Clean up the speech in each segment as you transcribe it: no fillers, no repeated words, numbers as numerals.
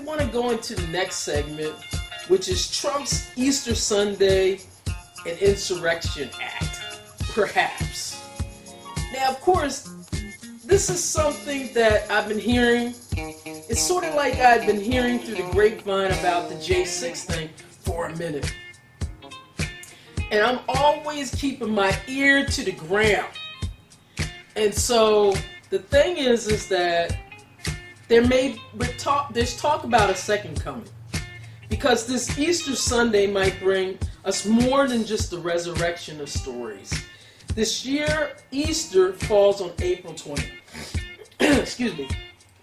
want to go into the next segment, which is Trump's Easter Sunday and Insurrection Act, perhaps. Now, of course, this is something that I've been hearing. It's sort of like I've been hearing through the grapevine about the J6 thing for a minute. And I'm always keeping my ear to the ground. And so the thing is that there's talk about a second coming. Because this Easter Sunday might bring us more than just the resurrection of stories. This year, Easter falls on April 20th. Excuse me.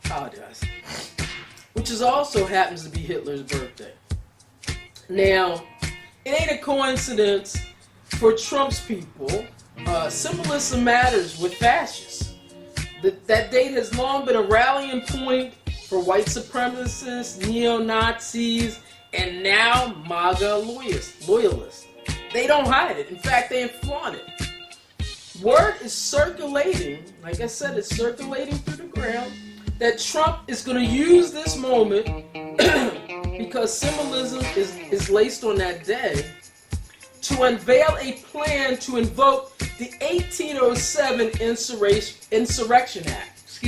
Apologize. Which also happens to be Hitler's birthday. Now, it ain't a coincidence for Trump's people. Symbolism matters with fascists. That date has long been a rallying point for white supremacists, neo-Nazis, and now MAGA loyalists. They don't hide it. In fact, they flaunt it. Word is circulating, like I said, it's circulating through the ground, that Trump is going to use this moment because symbolism is laced on that day to unveil a plan to invoke the 1807 Insurrection Act,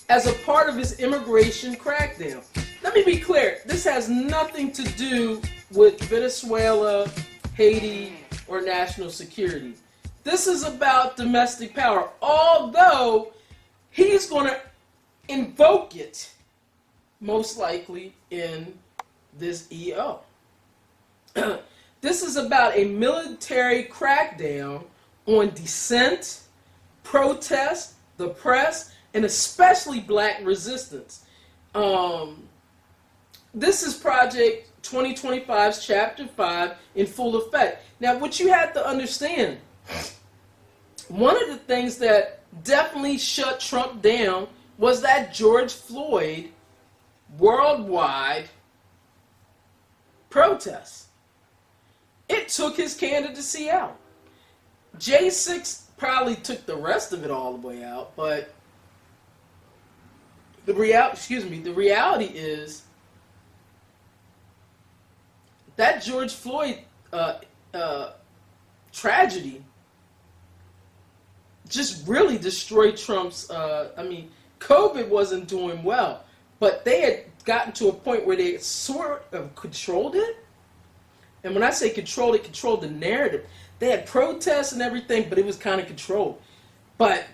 as a part of his immigration crackdown. Let me be clear, this has nothing to do with Venezuela, Haiti, or national security. This is about domestic power, although he's going to invoke it, most likely, in this EO. This is about a military crackdown on dissent, protest, the press, and especially black resistance. This is Project 2025's Chapter 5 in full effect. Now, what you have to understand, one of the things that definitely shut Trump down was that George Floyd worldwide protest. It took his candidacy out. J6 probably took the rest of it all the way out, but the reality is that George Floyd tragedy just really destroyed Trump's, COVID wasn't doing well, but they had gotten to a point where they sort of controlled it. And when I say controlled, it controlled the narrative. They had protests and everything, but it was kind of controlled. But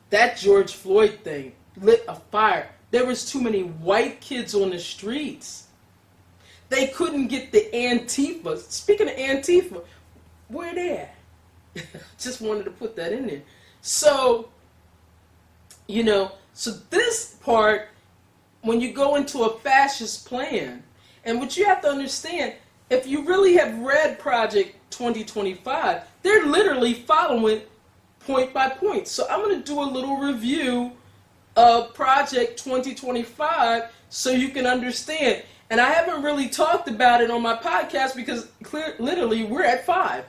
that George Floyd thing lit a fire. There was too many white kids on the streets. They couldn't get the Antifa. Speaking of Antifa, where they at? Just wanted to put that in there. So, so this part, when you go into a fascist plan, and what you have to understand, if you really have read Project 2025, they're literally following point by point. So I'm going to do a little review of Project 2025 so you can understand. And I haven't really talked about it on my podcast because literally we're at 5,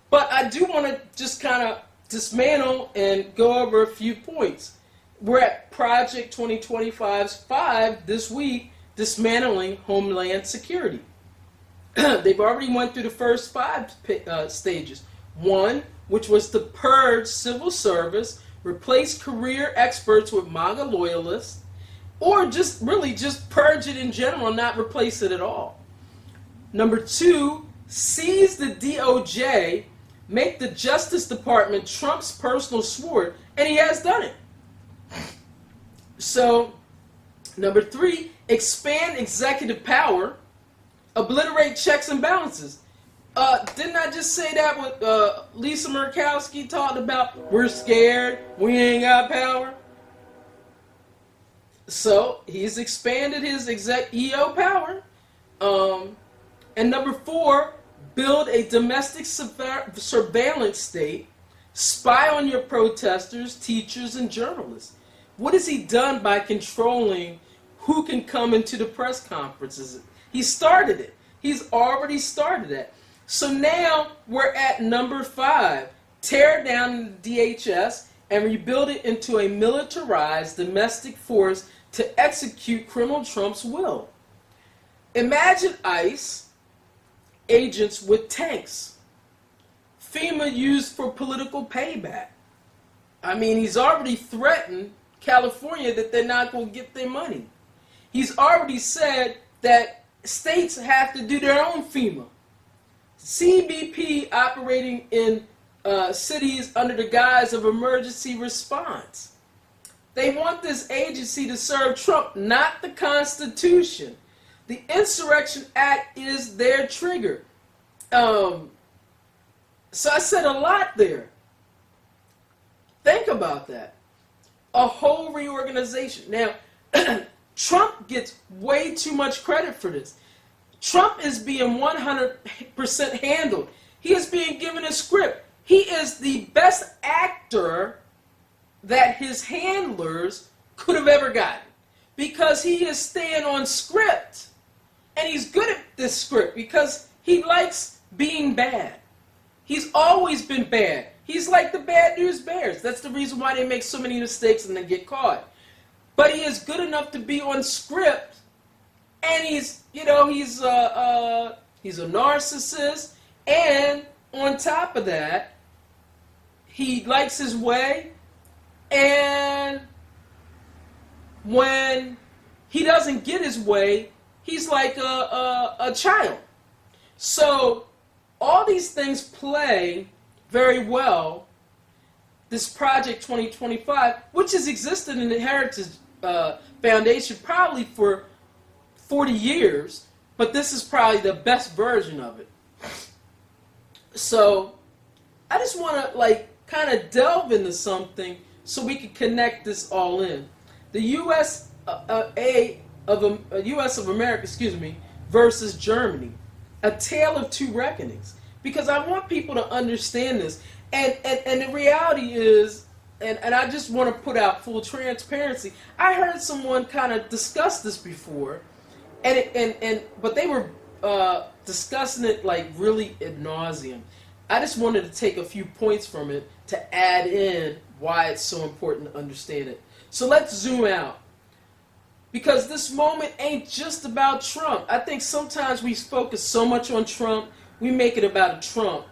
But I do want to just kind of dismantle and go over a few points. We're at Project 2025's 5 this week, dismantling Homeland Security. They've already went through the first 5 stages. 1, which was to purge civil service, replace career experts with MAGA loyalists, or just purge it in general, not replace it at all. Number 2, seize the DOJ, make the Justice Department Trump's personal sword, and he has done it. So, number 3, expand executive power, obliterate checks and balances. Didn't I just say that what Lisa Murkowski talked about? We're scared, we ain't got power. So he's expanded his EO power. And number 4, build a domestic surveillance state, spy on your protesters, teachers, and journalists. What has he done by controlling who can come into the press conferences? He started it. He's already started it. So now we're at number 5. Tear down the DHS and rebuild it into a militarized domestic force to execute Criminal Trump's will. Imagine ICE agents with tanks. FEMA used for political payback. I mean, he's already threatened California that they're not going to get their money. He's already said that states have to do their own FEMA. CBP operating in cities under the guise of emergency response. They want this agency to serve Trump, not the Constitution. The Insurrection Act is their trigger. So I said a lot there. Think about that. A whole reorganization. Now, Trump gets way too much credit for this. Trump is being 100% handled. He is being given a script. He is the best actor that his handlers could have ever gotten, because he is staying on script. And he's good at this script because he likes being bad. He's always been bad. He's like the Bad News Bears. That's the reason why they make so many mistakes and they get caught. But he is good enough to be on script, and he's a narcissist, and on top of that, he likes his way, and when he doesn't get his way, he's like a child. So all these things play very well this Project 2025, which has existed in the Heritage Foundation probably for 40 years, but this is probably the best version of it. So I just want to kind of delve into something so we can connect this all in. The U.S. of America, versus Germany, a tale of two reckonings. Because I want people to understand this, and the reality is, and I just want to put out full transparency. I heard someone kind of discuss this before, but they were discussing it like really ad nauseum. I just wanted to take a few points from it to add in why it's so important to understand it. So let's zoom out. Because this moment ain't just about Trump. I think sometimes we focus so much on Trump, we make it about Trump.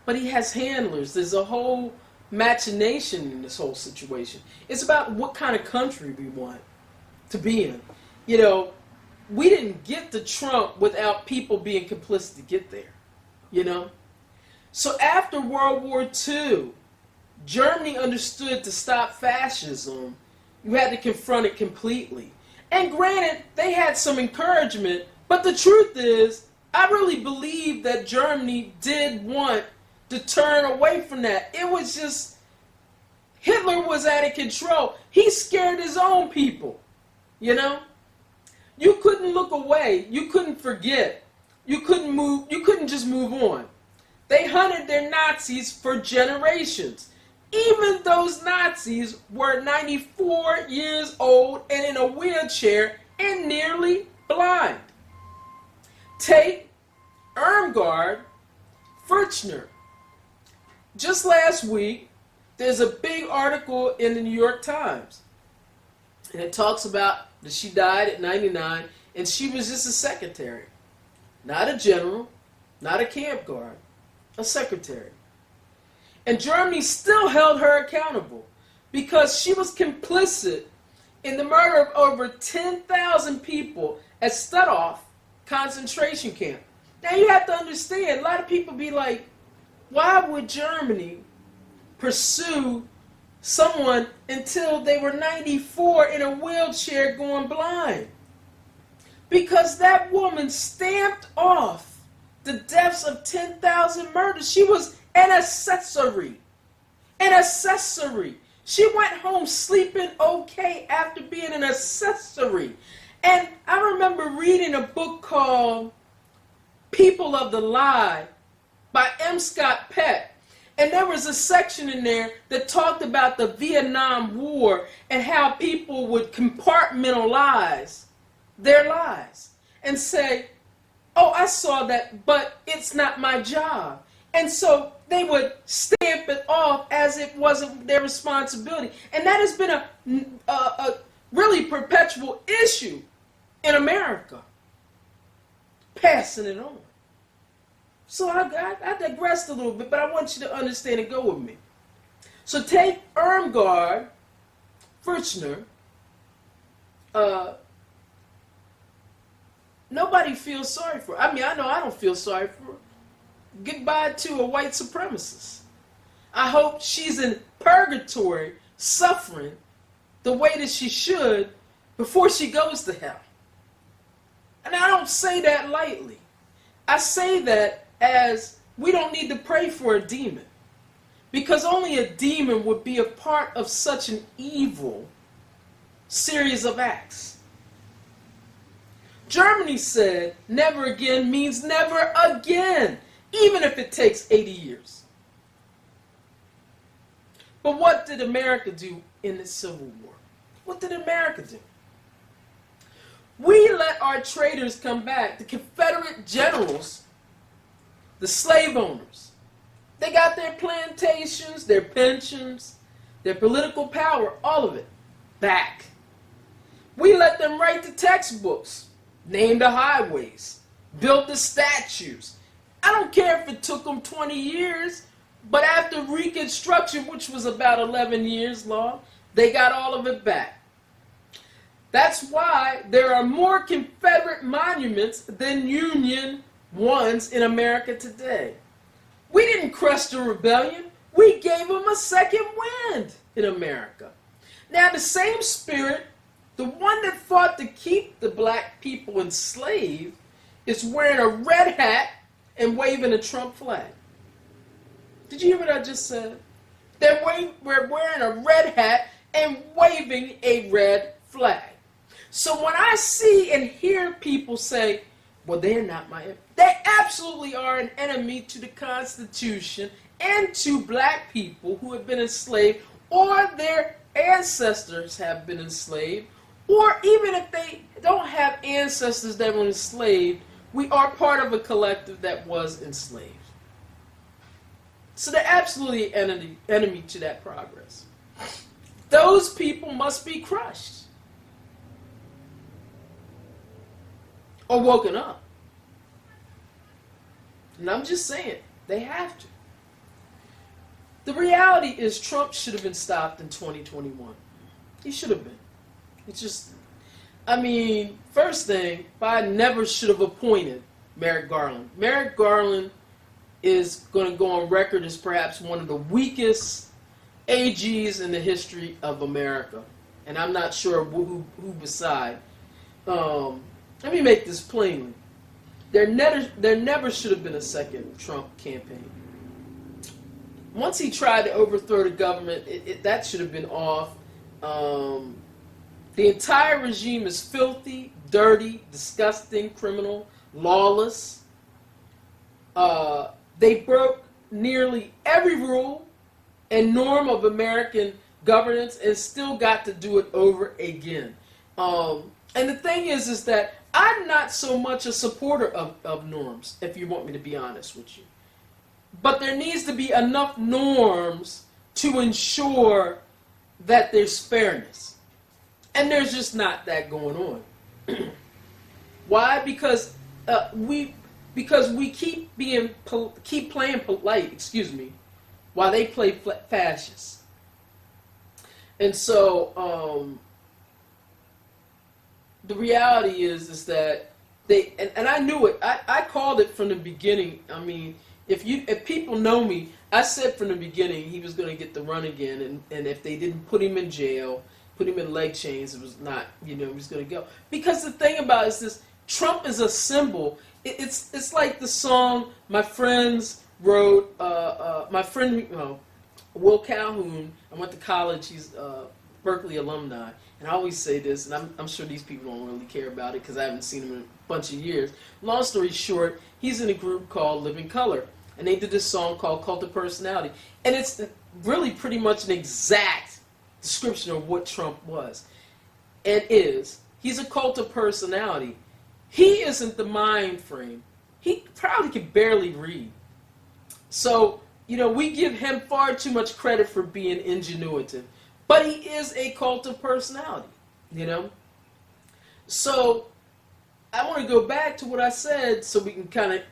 But he has handlers. There's a whole machination in this whole situation. It's about what kind of country we want to be in. You know, we didn't get to Trump without people being complicit to get there. You know? So after World War II, Germany understood to stop fascism, you had to confront it completely. And granted, they had some encouragement, but the truth is, I really believe that Germany did want to turn away from that. It was just, Hitler was out of control. He scared his own people, you know? You couldn't look away. You couldn't forget. You couldn't move. You couldn't just move on. They hunted their Nazis for generations. Even those Nazis were 94 years old and in a wheelchair and nearly blind. Take Irmgard Furchner. Just last week, there's a big article in the New York Times. And it talks about that she died at 99 and she was just a secretary. Not a general, not a camp guard, a secretary. And Germany still held her accountable because she was complicit in the murder of over 10,000 people at Stutthof concentration camp. Now you have to understand, a lot of people be like, why would Germany pursue someone until they were 94 in a wheelchair going blind? Because that woman stamped off the deaths of 10,000 murders. She was an accessory. An accessory. She went home sleeping okay after being an accessory. And I remember reading a book called People of the Lie by M. Scott Peck. And there was a section in there that talked about the Vietnam War and how people would compartmentalize their lies and say, oh, I saw that, but it's not my job. And so they would stamp it off as it wasn't their responsibility. And that has been really perpetual issue in America. Passing it on. So I digressed a little bit, but I want you to understand and go with me. So take Irmgard Kirchner. Nobody feels sorry for her. I mean, I know I don't feel sorry for her. Goodbye to a white supremacist. I hope she's in purgatory, suffering the way that she should before she goes to hell. And I don't say that lightly. I say that as we don't need to pray for a demon, because only a demon would be a part of such an evil series of acts. Germany said never again means never again, even if it takes 80 years. But what did America do in the Civil War? What did America do? We let our traitors come back, the Confederate generals, the slave owners. They got their plantations, their pensions, their political power, all of it, back. We let them write the textbooks, name the highways, build the statues. I don't care if it took them 20 years, but after Reconstruction, which was about 11 years long, they got all of it back. That's why there are more Confederate monuments than Union ones in America today. We didn't crush the rebellion. We gave them a second wind in America. Now, the same spirit, the one that fought to keep the black people enslaved, is wearing a red hat and waving a Trump flag. Did you hear what I just said? We're wearing a red hat and waving a red flag. So when I see and hear people say, well, they're not my enemy, they absolutely are an enemy to the Constitution and to black people who have been enslaved, or their ancestors have been enslaved, or even if they don't have ancestors that were enslaved, we are part of a collective that was enslaved. So they're absolutely enemy to that progress. Those people must be crushed or woken up. And I'm just saying, they have to. The reality is Trump should have been stopped in 2021. He should have been. It's just, I mean, first thing, Biden never should have appointed Merrick Garland. Merrick Garland is going to go on record as perhaps one of the weakest AGs in the history of America. And I'm not sure who beside. Let me make this plainly. There never should have been a second Trump campaign. Once he tried to overthrow the government, that should have been off. The entire regime is filthy, dirty, disgusting, criminal, lawless. They broke nearly every rule and norm of American governance and still got to do it over again. And the thing is that I'm not so much a supporter of norms, if you want me to be honest with you. But there needs to be enough norms to ensure that there's fairness. And there's just not that going on. Why? Because we keep playing polite, while they play fascist. And so the reality is that they, and I knew it. I called it from the beginning. I mean, if people know me, I said from the beginning he was going to get the run again, and if they didn't put him in jail, put him in leg chains, it was not, he was going to go. Because the thing about it is this: Trump is a symbol. It's like the song my friends wrote. My friend Will Calhoun. I went to college. He's Berkeley alumni, and I always say this, and I'm sure these people don't really care about it because I haven't seen him in a bunch of years. Long story short, he's in a group called Living Color, and they did this song called Cult of Personality, and it's really pretty much an exact description of what Trump was and is. He's a cult of personality. He isn't the mind frame. He probably could barely read. So, we give him far too much credit for being ingenuitive. But he is a cult of personality. you know? So I want to go back to what I said so we can kind of,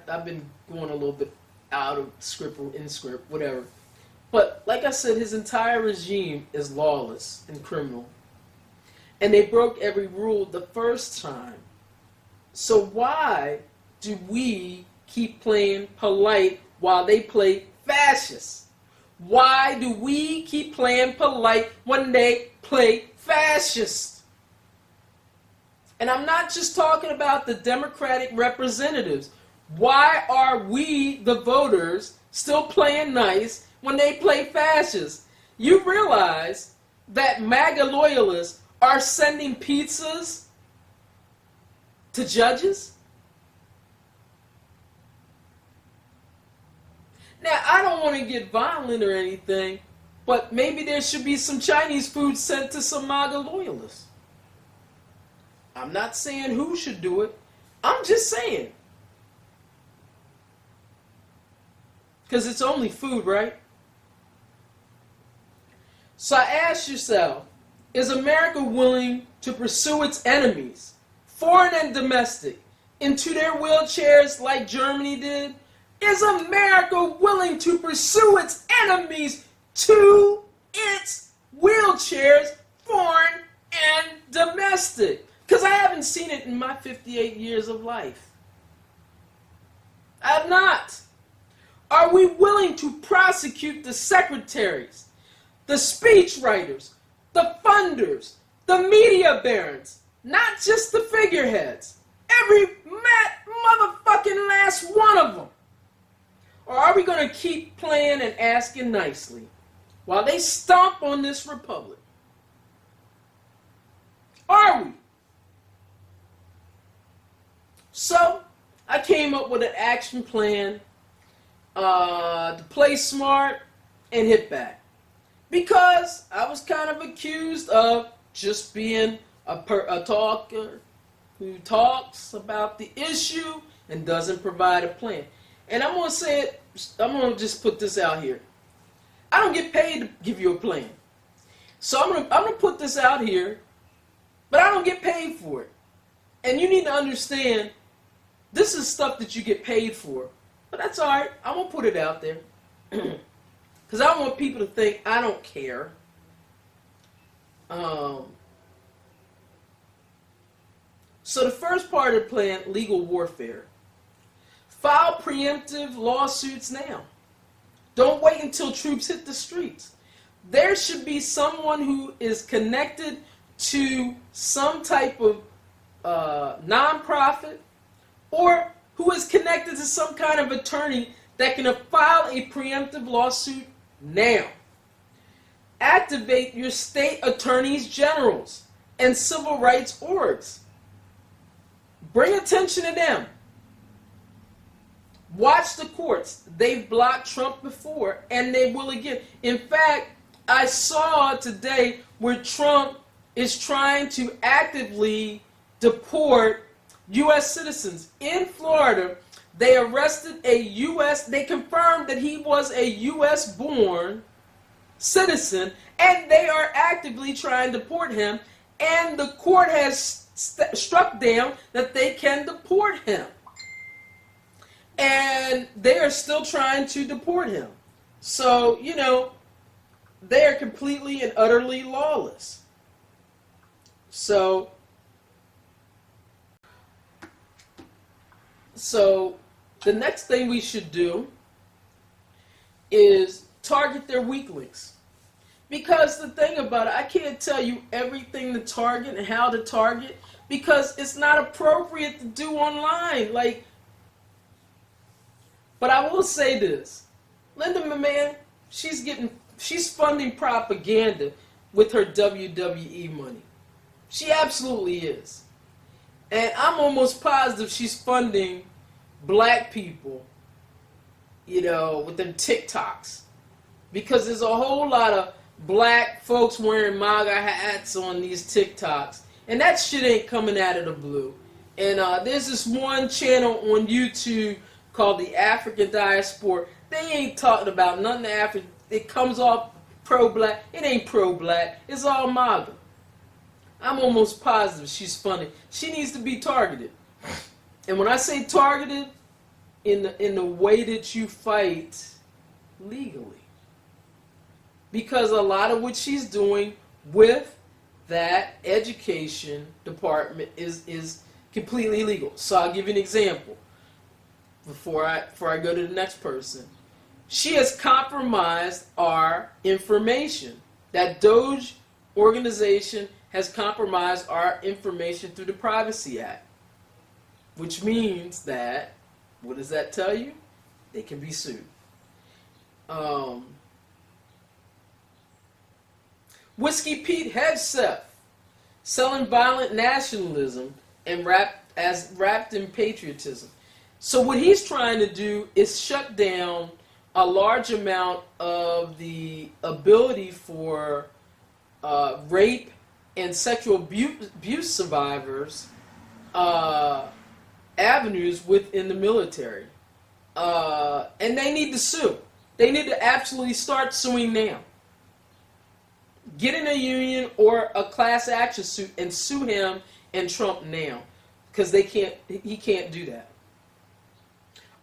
I've been going a little bit out of script or in script, whatever. But like I said, his entire regime is lawless and criminal. And they broke every rule the first time. So why do we keep playing polite while they play fascist? Why do we keep playing polite when they play fascist? And I'm not just talking about the Democratic representatives. Why are we, the voters, still playing nice when they play fascist? You realize that MAGA loyalists are sending pizzas to judges? Now, I don't want to get violent or anything, but maybe there should be some Chinese food sent to some MAGA loyalists. I'm not saying who should do it. I'm just saying. Because it's only food, right? So I ask yourself, is America willing to pursue its enemies, foreign and domestic, into their wheelchairs like Germany did? Is America willing to pursue its enemies to its wheelchairs, foreign and domestic? Because I haven't seen it in my 58 years of life. I have not. Are we willing to prosecute the secretaries, the speechwriters, the funders, the media barons, not just the figureheads, every motherfucking last one of them? Or are we going to keep playing and asking nicely while they stomp on this republic? Are we? So, I came up with an action plan to play smart and hit back. Because I was kind of accused of just being a talker who talks about the issue and doesn't provide a plan. And I'm going to say it, I'm going to just put this out here. I don't get paid to give you a plan. So I'm going to put this out here, but I don't get paid for it. And you need to understand, this is stuff that you get paid for. But that's all right. I'm going to put it out there. Because I don't want people to think I don't care. So the first part of the plan, legal warfare. File preemptive lawsuits now. Don't wait until troops hit the streets. There should be someone who is connected to some type of nonprofit or who is connected to some kind of attorney that can file a preemptive lawsuit now. Activate your state attorneys generals and civil rights orgs. Bring attention to them. Watch the courts. They've blocked Trump before, and they will again. In fact, I saw today where Trump is trying to actively deport U.S. citizens. In Florida, they arrested they confirmed that he was a U.S.-born citizen, and they are actively trying to deport him, and the court has struck down that they can deport him. And they are still trying to deport him. So, they are completely and utterly lawless. So the next thing we should do is target their weak links. Because the thing about it, I can't tell you everything to target and how to target because it's not appropriate to do online. But I will say this. Linda McMahon, she's funding propaganda with her WWE money. She absolutely is. And I'm almost positive she's funding black people, with them TikToks. Because there's a whole lot of black folks wearing MAGA hats on these TikToks. And that shit ain't coming out of the blue. And there's this one channel on YouTube called the African Diaspora. They ain't talking about nothing African. It comes off pro-black. It ain't pro-black. It's all MAGA. I'm almost positive she's funny. She needs to be targeted. And when I say targeted, in the way that you fight legally. Because a lot of what she's doing with that education department is completely illegal. So I'll give you an example before I go to the next person. She has compromised our information. That Doge organization has compromised our information through the Privacy Act. Which means that, what does that tell you? They can be sued. Whiskey Pete Hegseth, selling violent nationalism and wrapped in patriotism. So what he's trying to do is shut down a large amount of the ability for rape and sexual abuse survivors avenues within the military. And they need to sue. They need to absolutely start suing now. Get in a union or a class action suit and sue him and Trump now. Because he can't do that.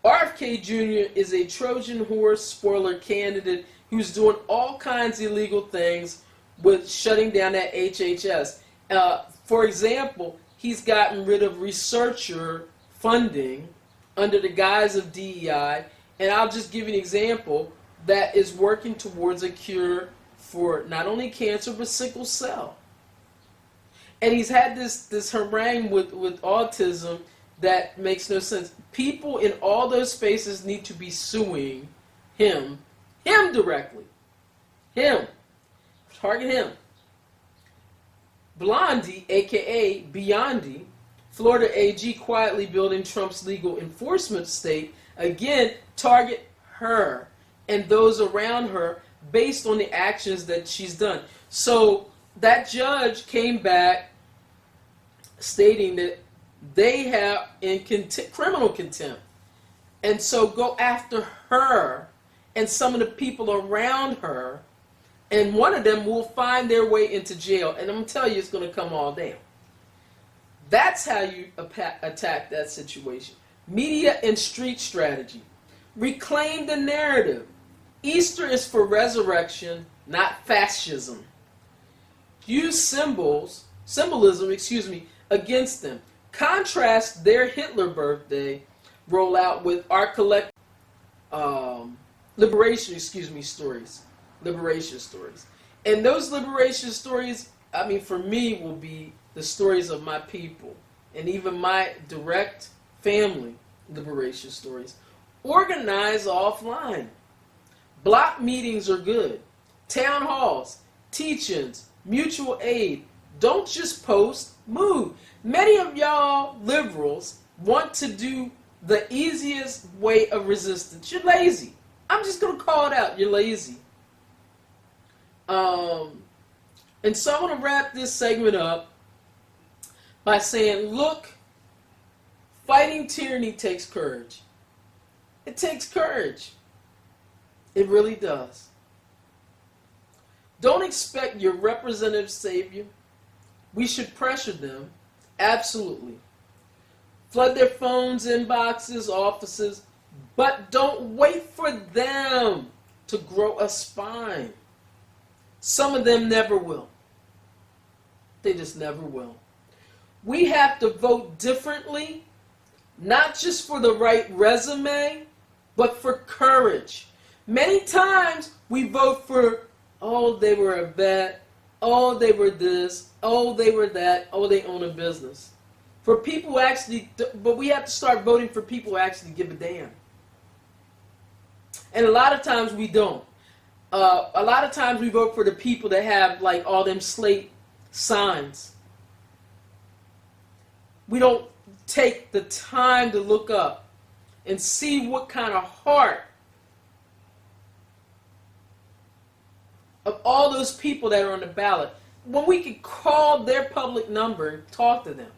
RFK Jr. is a Trojan horse spoiler candidate who's doing all kinds of illegal things with shutting down that HHS. For example, he's gotten rid of researcher funding under the guise of DEI, and I'll just give you an example that is working towards a cure for not only cancer but sickle cell. And he's had this harangue with autism that makes no sense. People in all those spaces need to be suing him directly. Him. Target him. Blondie, aka Biondi, Florida AG quietly building Trump's legal enforcement state, again, target her and those around her based on the actions that she's done. So that judge came back stating that they have in criminal contempt. And so go after her and some of the people around her, and one of them will find their way into jail. And I'm going to tell you, it's going to come all down. That's how you attack that situation. Media and street strategy. Reclaim the narrative. Easter is for resurrection, not fascism. Use symbolism, against them. Contrast their Hitler birthday rollout with our collective liberation stories. Liberation stories. And those liberation stories, I mean, for me, will be the stories of my people and even my direct family liberation stories. Organize offline. Block meetings are good. Town halls, teach-ins, mutual aid. Don't just post, move. Many of y'all liberals want to do the easiest way of resistance. You're lazy. I'm just going to call it out. You're lazy. And so I want to wrap this segment up by saying, look, fighting tyranny takes courage. It takes courage. It really does. Don't expect your representative savior. We should pressure them. Absolutely. Flood their phones, inboxes, offices, but don't wait for them to grow a spine. Some of them never will. They just never will. We have to vote differently, not just for the right resume, but for courage. Many times we vote for, oh, they were a vet, oh, they were this, oh, they were that, oh, they own a business. For people who actually, but we have to start voting for people who actually give a damn. And a lot of times we don't. A lot of times we vote for the people that have like all them slate signs. We don't take the time to look up and see what kind of heart of all those people that are on the ballot, when we could call their public number and talk to them.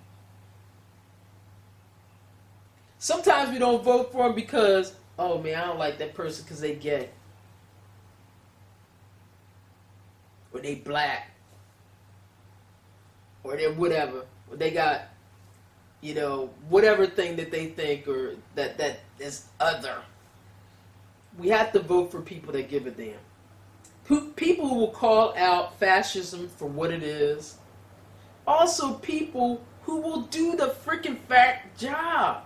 Sometimes we don't vote for them because, oh man, I don't like that person because they gay. Or they black. or they're whatever. They got, you know, whatever thing that they think or that is other. We have to vote for people that give a damn. People who will call out fascism for what it is. Also people who will do the freaking fact job.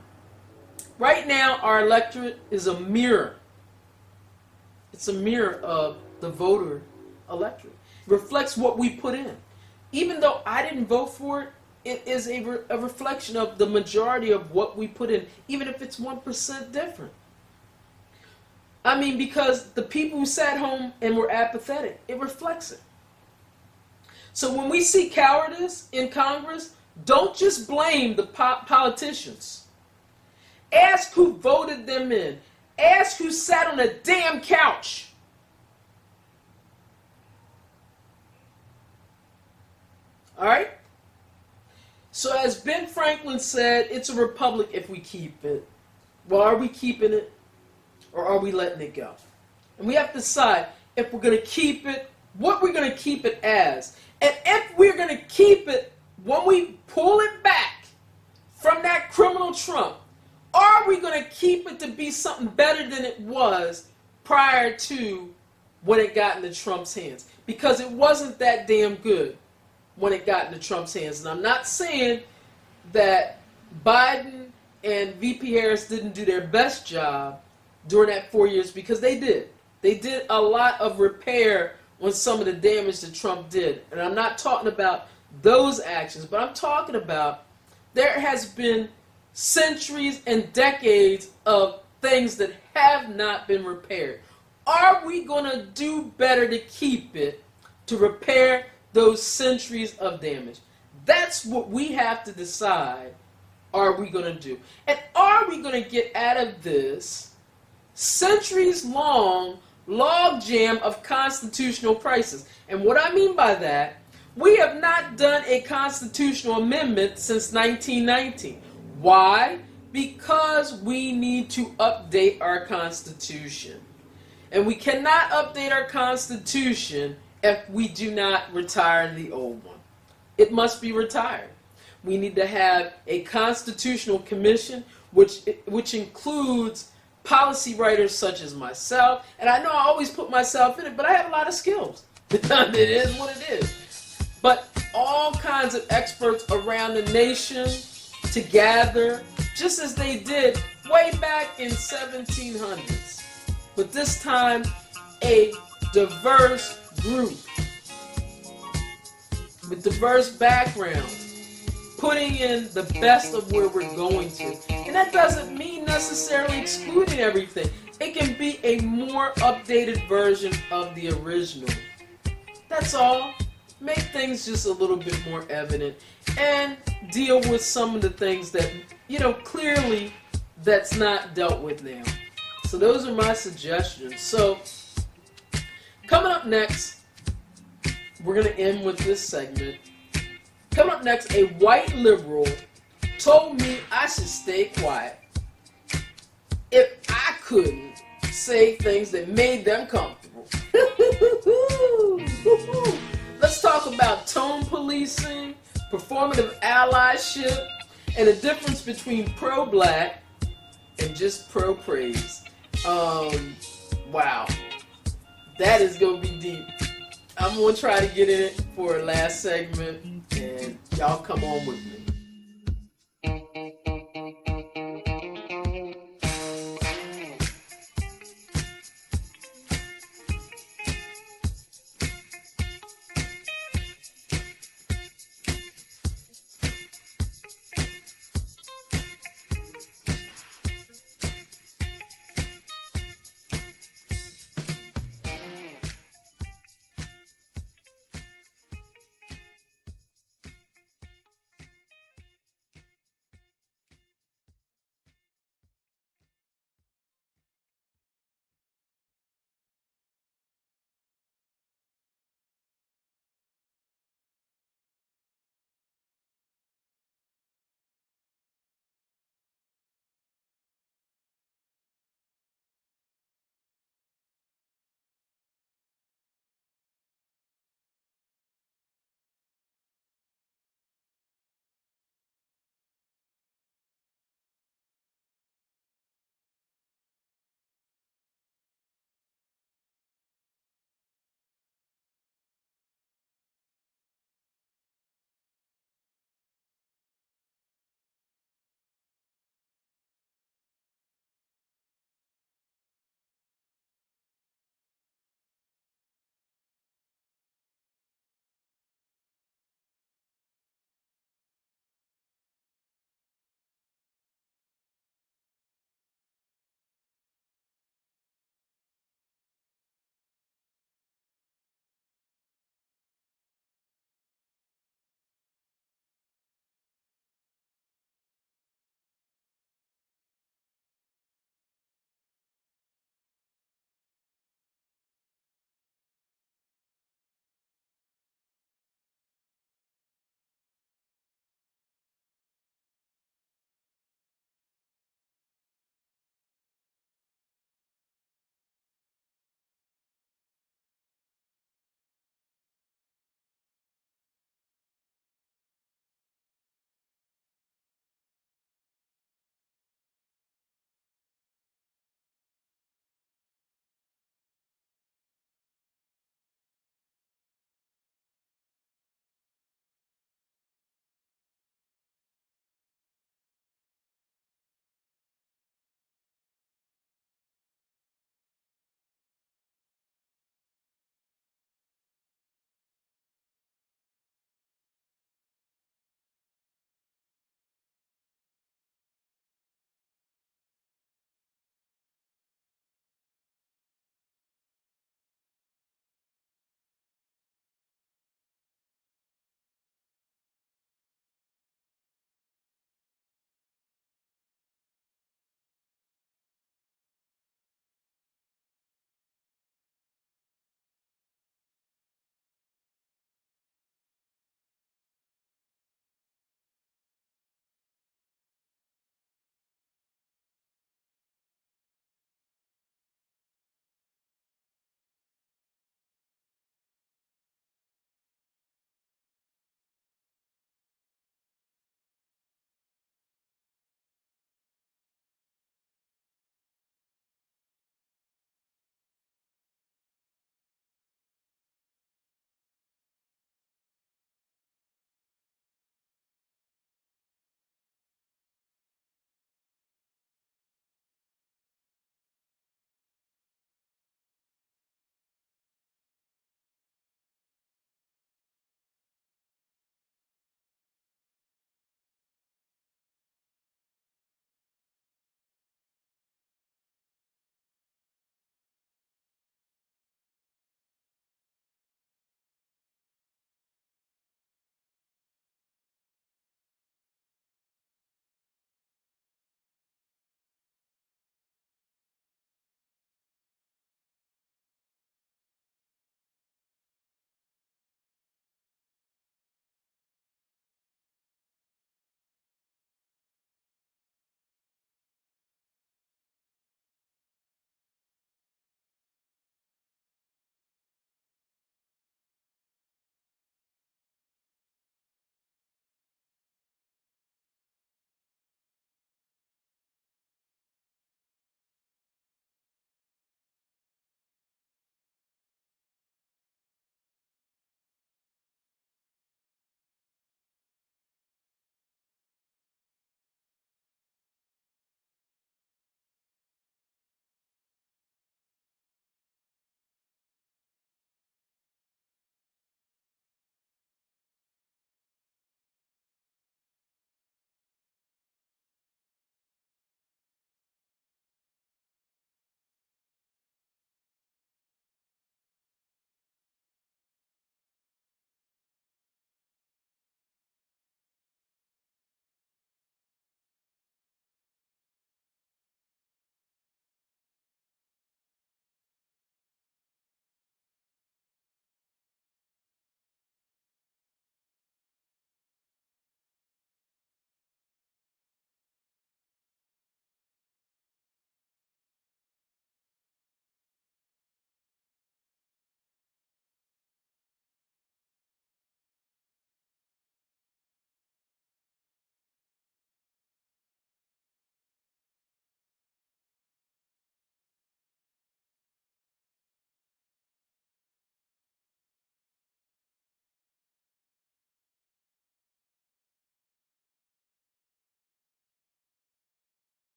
Right now, our electorate is a mirror. It's a mirror of the voter electorate. It reflects what we put in. Even though I didn't vote for it, it is a reflection of the majority of what we put in, even if it's 1% different. I mean, because the people who sat home and were apathetic, it reflects it. So when we see cowardice in Congress, don't just blame the politicians. Ask who voted them in. Ask who sat on a damn couch. All right? So as Ben Franklin said, it's a republic if we keep it. Well, are we keeping it or are we letting it go? And we have to decide if we're going to keep it, what we're going to keep it as. And if we're going to keep it when we pull it back from that criminal Trump, are we going to keep it to be something better than it was prior to when it got into Trump's hands? Because it wasn't that damn good when it got into Trump's hands. And I'm not saying that Biden and VP Harris didn't do their best job during that 4 years, because they did. They did a lot of repair on some of the damage that Trump did. And I'm not talking about those actions, but I'm talking about there has been centuries and decades of things that have not been repaired. Are we going to do better to keep it, to repair those centuries of damage? That's what we have to decide, are we going to do? And are we going to get out of this centuries-long logjam of constitutional crisis? And what I mean by that, we have not done a constitutional amendment since 1919. Why? Because we need to update our Constitution. And we cannot update our Constitution if we do not retire the old one. It must be retired. We need to have a constitutional commission which includes policy writers such as myself. And I know I always put myself in it, but I have a lot of skills. It is what it is. But all kinds of experts around the nation to gather, just as they did way back in 1700s. But this time, a diverse group with diverse backgrounds, putting in the best of where we're going to. And that doesn't mean necessarily excluding everything. It can be a more updated version of the original. That's all. Make things just a little bit more evident and deal with some of the things that, you know, clearly that's not dealt with now. So those are my suggestions. So coming up next, we're going to end with this segment. Coming up next, a white liberal told me I should stay quiet if I couldn't say things that made them comfortable. Let's talk about tone policing, performative allyship, and the difference between pro-black and just pro-praise. Wow. That is going to be deep. I'm going to try to get in it for a last segment, and y'all come on with me.